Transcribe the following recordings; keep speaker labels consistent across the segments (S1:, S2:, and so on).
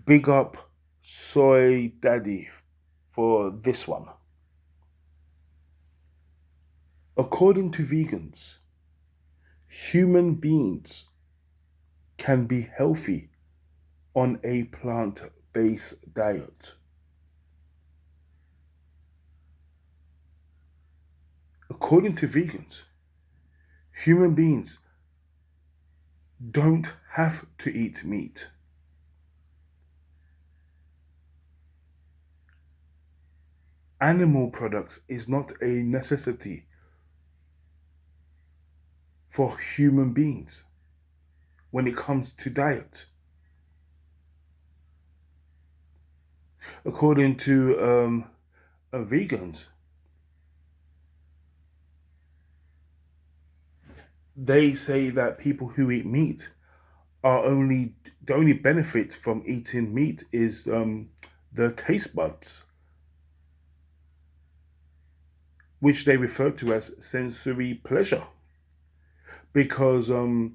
S1: Big up Soy Daddy for this one. According to vegans, human beings can be healthy on a plant-based diet. According to vegans, human beings don't have to eat meat. Animal products is not a necessity for human beings when it comes to diet. According to vegans, they say that people who eat meat are only the only benefit from eating meat is the taste buds, which they refer to as sensory pleasure, because all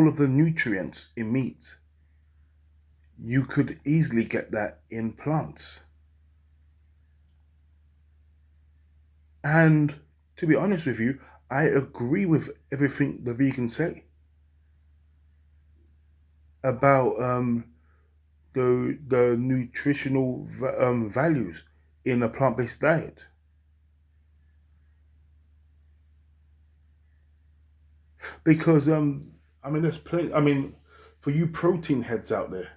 S1: of the nutrients in meat you could easily get that in plants. And to be honest with you, I agree with everything the vegans say about the nutritional values in a plant-based diet. Because I mean, there's plenty. I mean, for you protein heads out there,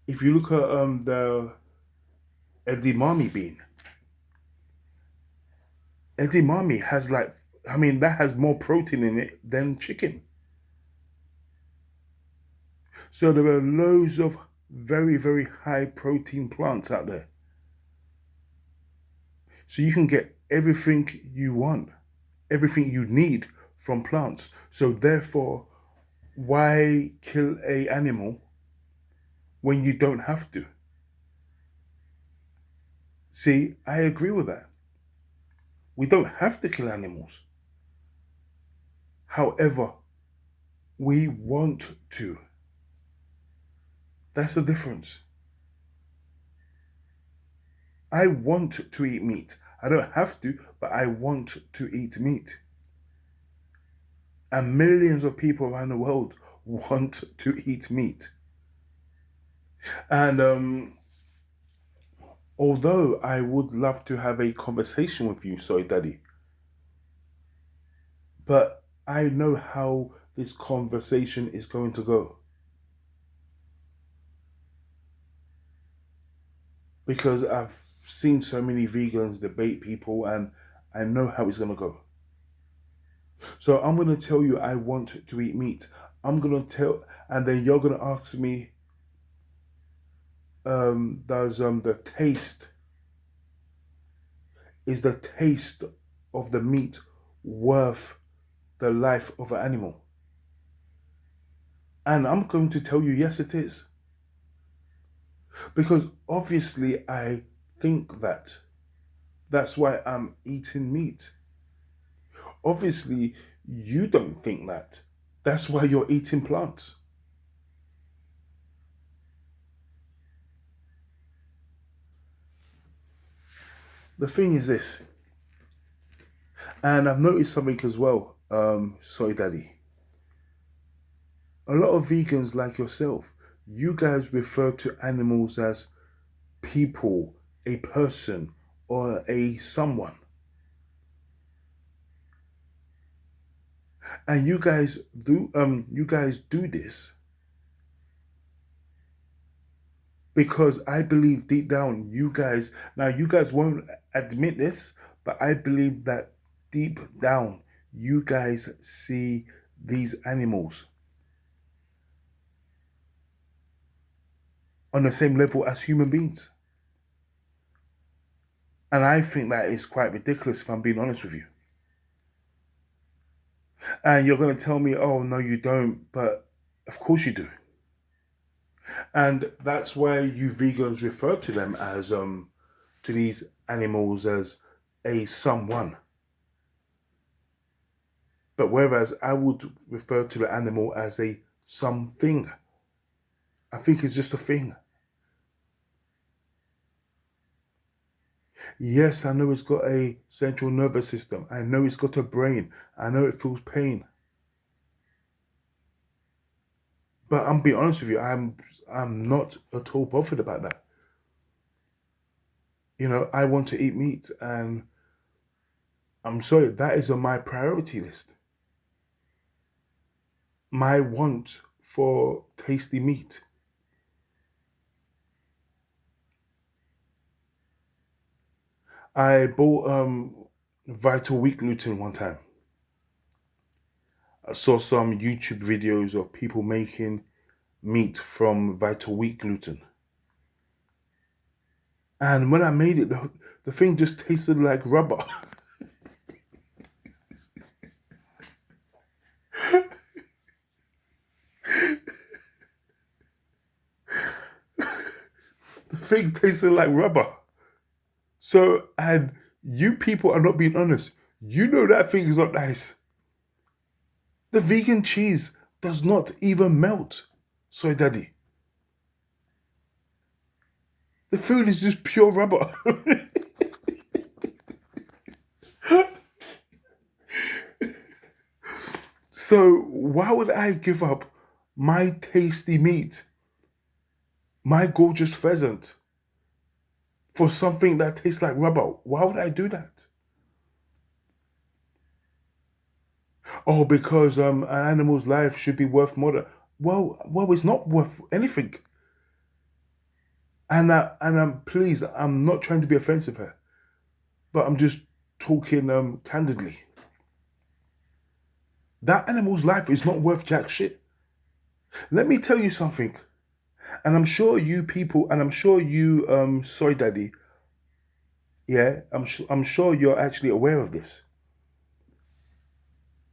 S1: if you look at the edamame bean, edamame has like, I mean, that has more protein in it than chicken. So there are loads of very, very high protein plants out there. So you can get everything you want, everything you need from plants. So therefore, why kill a animal when you don't have to? See, I agree with that. We don't have to kill animals. However, we want to. That's the difference. I want to eat meat. I don't have to, but I want to eat meat. And millions of people around the world want to eat meat. And although I would love to have a conversation with you, Soy Daddy, but I know how this conversation is going to go. Because I've seen so many vegans debate people and I know how it's going to go. So I'm going to tell you I want to eat meat. I'm going to tell, and then you're going to ask me, does the taste, is the taste of the meat worth the life of an animal? And I'm going to tell you, yes, it is. Because obviously I think that. That's why I'm eating meat. Obviously, you don't think that. That's why you're eating plants. The thing is this, and I've noticed something as well, Soy Daddy. A lot of vegans like yourself, you guys refer to animals as people, a person, or a someone. And you guys do this because I believe deep down you guys won't admit this, but I believe that deep down you guys see these animals on the same level as human beings. And I think that is quite ridiculous if I'm being honest with you. And you're going to tell me, oh, no, you don't. But of course you do. And that's why you vegans refer to them as, to these animals as a someone. But whereas I would refer to the animal as a something. I think it's just a thing. Yes, I know it's got a central nervous system. I know it's got a brain. I know it feels pain. But I'm being honest with you, I'm not at all bothered about that. You know, I want to eat meat, and I'm sorry, that is on my priority list. My want for tasty meat. I bought Vital Wheat gluten one time. I saw some YouTube videos of people making meat from Vital Wheat gluten. And when I made it, the thing just tasted like rubber. The thing tasted like rubber. So, and you people are not being honest. You know that thing is not nice. The vegan cheese does not even melt. Sorry, Daddy. The food is just pure rubber. So, why would I give up my tasty meat, my gorgeous pheasant, for something that tastes like rubber? Why would I do that? Oh, because an animal's life should be worth more than. Well, it's not worth anything. And I'm please, I'm not trying to be offensive here, but I'm just talking candidly. That animal's life is not worth jack shit. Let me tell you something, and I'm sure you people, and I'm sure you, Soy Daddy, yeah, I'm sure you're actually aware of this.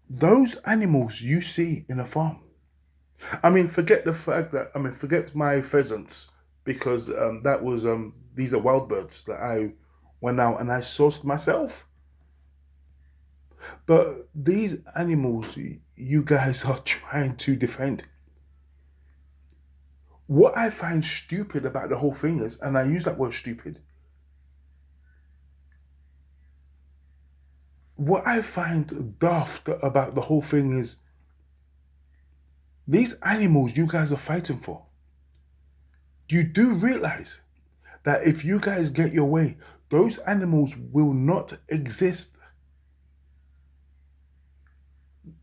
S1: Those animals you see in a farm. I mean, forget the fact that forget my pheasants because that was these are wild birds that I went out and I sourced myself. But these animals you guys are trying to defend. What I find stupid about the whole thing is, and I use that word stupid, what I find daft about the whole thing is these animals you guys are fighting for. You do realize that if you guys get your way, those animals will not exist.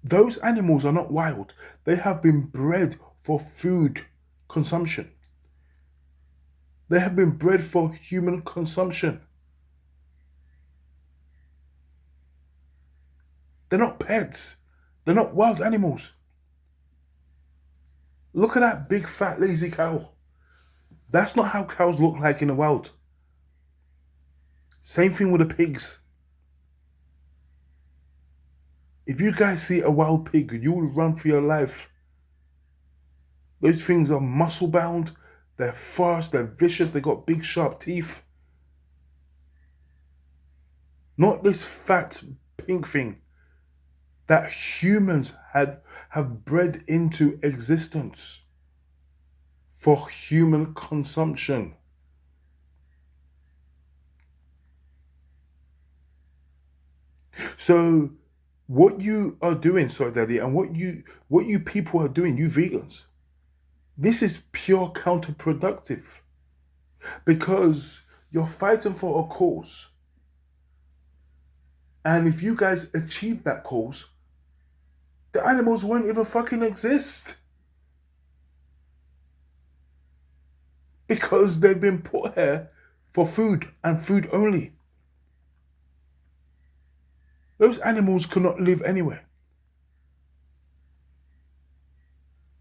S1: Those animals are not wild. They have been bred for food consumption. They have been bred for human consumption. They're not pets. They're not wild animals. Look at that big fat lazy cow. That's not how cows look like in the wild. Same thing with the pigs. If you guys see a wild pig, you will run for your life. Those things are muscle bound, they're fast, they're vicious, they got big sharp teeth. Not this fat pink thing that humans have bred into existence for human consumption. So what you are doing, sorry Daddy, and what you people are doing, you vegans, this is pure counterproductive because you're fighting for a cause. And if you guys achieve that cause, the animals won't even fucking exist. Because they've been put here for food and food only. Those animals cannot live anywhere.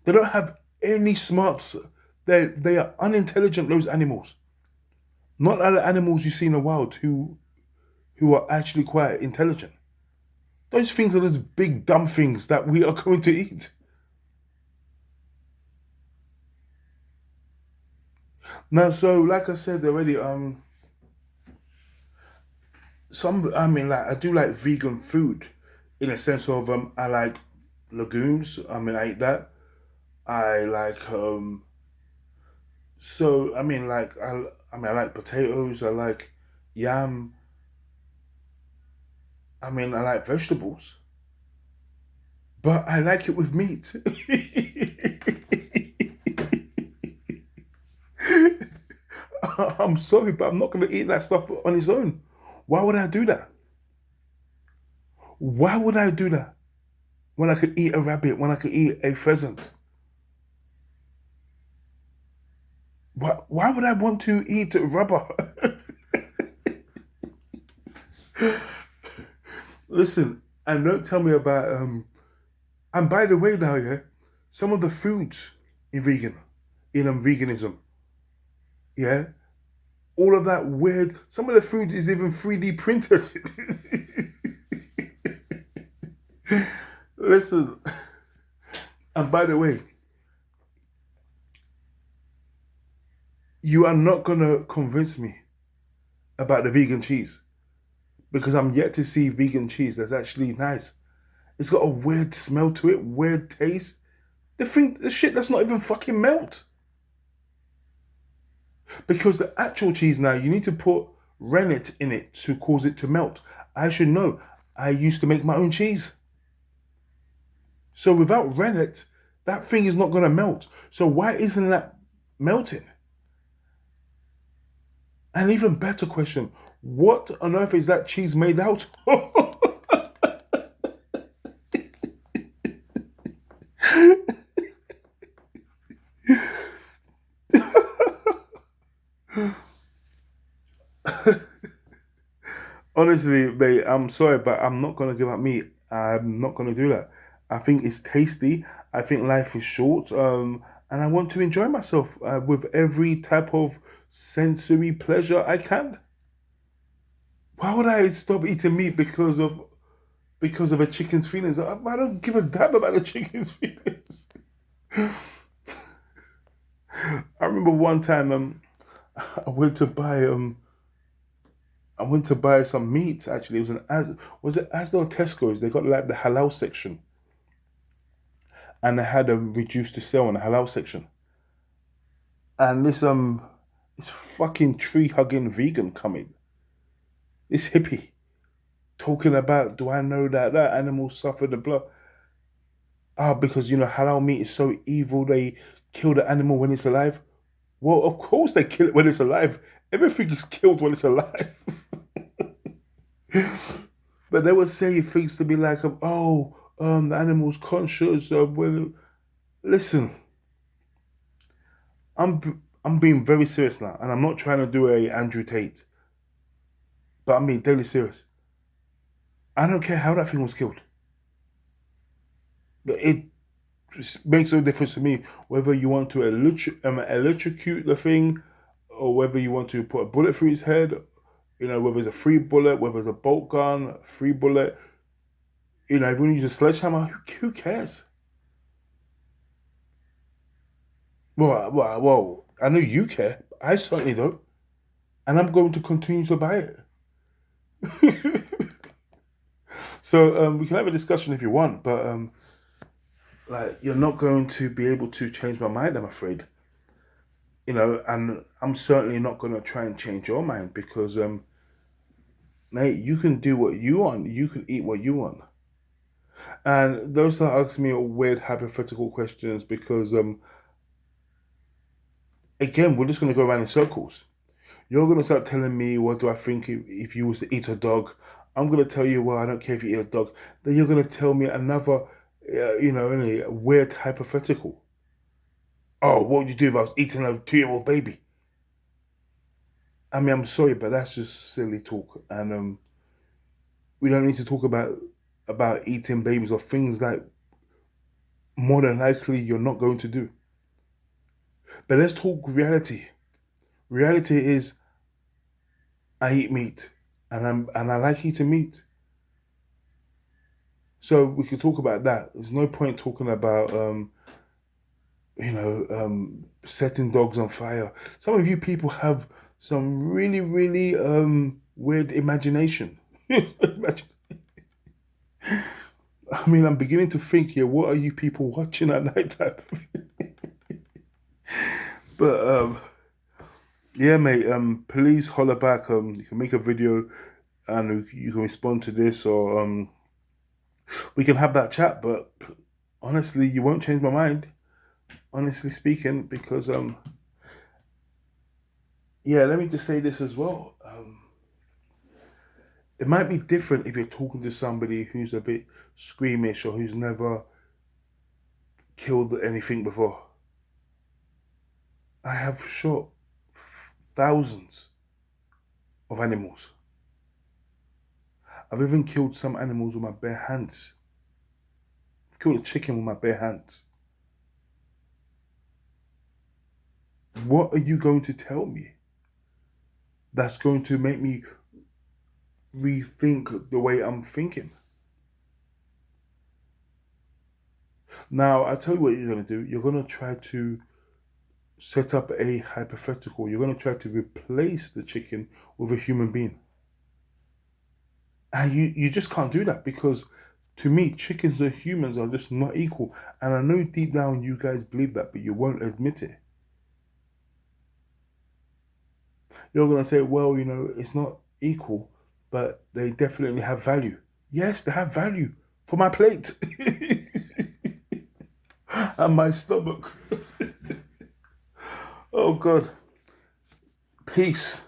S1: They don't have any smarts. They are unintelligent, those animals. Not like the animals you see in the wild who are actually quite intelligent. Those things are those big dumb things that we are going to eat. Now, so like I said already, like I do like vegan food, in a sense of I like legumes. I mean, I eat that. I like so I mean like I like potatoes, I like yam, I mean I like vegetables, but I like it with meat. I'm sorry, but I'm not gonna eat that stuff on its own. Why would I do that? Why would I do that? When I could eat a rabbit, when I could eat a pheasant. Why would I want to eat rubber? Listen, and don't tell me about and by the way now, yeah, some of the foods in veganism, yeah, all of that weird, some of the food is even 3D printed. Listen, and by the way, you are not gonna convince me about the vegan cheese because I'm yet to see vegan cheese that's actually nice. It's got a weird smell to it, weird taste. The shit that's not even fucking melt. Because the actual cheese now, you need to put rennet in it to cause it to melt. I should know. I used to make my own cheese. So without rennet, that thing is not going to melt. So why isn't that melting? An even better question, what on earth is that cheese made out of? Honestly, mate, I'm sorry, but I'm not gonna give up meat. I'm not gonna do that. I think it's tasty. I think life is short, and I want to enjoy myself with every type of sensory pleasure I can. Why would I stop eating meat because of a chicken's feelings? I don't give a damn about a chicken's feelings. I remember one time I went to buy I went to buy some meat. Actually, it was was it Asda or Tesco's? They got like the halal section, and they had a reduced to sell on the halal section. And this fucking tree hugging vegan coming, this hippie talking about, do I know that that animal suffered the blood? Ah, because halal meat is so evil. They kill the animal when it's alive. Well, of course they kill it when it's alive. Everything is killed when it's alive. But they would say things to be like, the animal's conscious. Listen, I'm being very serious now, and I'm not trying to do a Andrew Tate, but I'm being deadly serious. I don't care how that thing was killed. But it makes no difference to me whether you want to electrocute the thing, or whether you want to put a bullet through his head. Whether it's a free bullet, whether it's a bolt gun, free bullet. If you use a sledgehammer, who cares? Well, I know you care. I certainly don't. And I'm going to continue to buy it. So we can have a discussion if you want, but like you're not going to be able to change my mind, I'm afraid. And I'm certainly not going to try and change your mind because, mate, you can do what you want. You can eat what you want. And those that ask me weird hypothetical questions because, again, we're just going to go around in circles. You're going to start telling me what do I think if you was to eat a dog. I'm going to tell you, well, I don't care if you eat a dog. Then you're going to tell me another, any weird hypothetical. Oh, what would you do if I was eating a 2-year-old baby? I mean, I'm sorry, but that's just silly talk, and we don't need to talk about eating babies or things that more than likely you're not going to do. But let's talk reality. Reality is I eat meat, and I like eating meat. So we could talk about that. There's no point talking about setting dogs on fire. Some of you people have some really, really weird imagination. I mean, I'm beginning to think here, what are you people watching at night time? But yeah, mate. Please holler back. You can make a video, and you can respond to this, or we can have that chat. But honestly, you won't change my mind. Honestly speaking, because yeah. Let me just say this as well. It might be different if you're talking to somebody who's a bit squeamish or who's never killed anything before. I have shot thousands of animals. I've even killed some animals with my bare hands. I've killed a chicken with my bare hands. What are you going to tell me that's going to make me rethink the way I'm thinking? Now, I tell you what you're going to do. You're going to try to set up a hypothetical. You're going to try to replace the chicken with a human being. And you just can't do that because to me, chickens and humans are just not equal. And I know deep down you guys believe that, but you won't admit it. You're going to say, well, it's not equal, but they definitely have value. Yes, they have value for my plate and my stomach. Oh, God. Peace.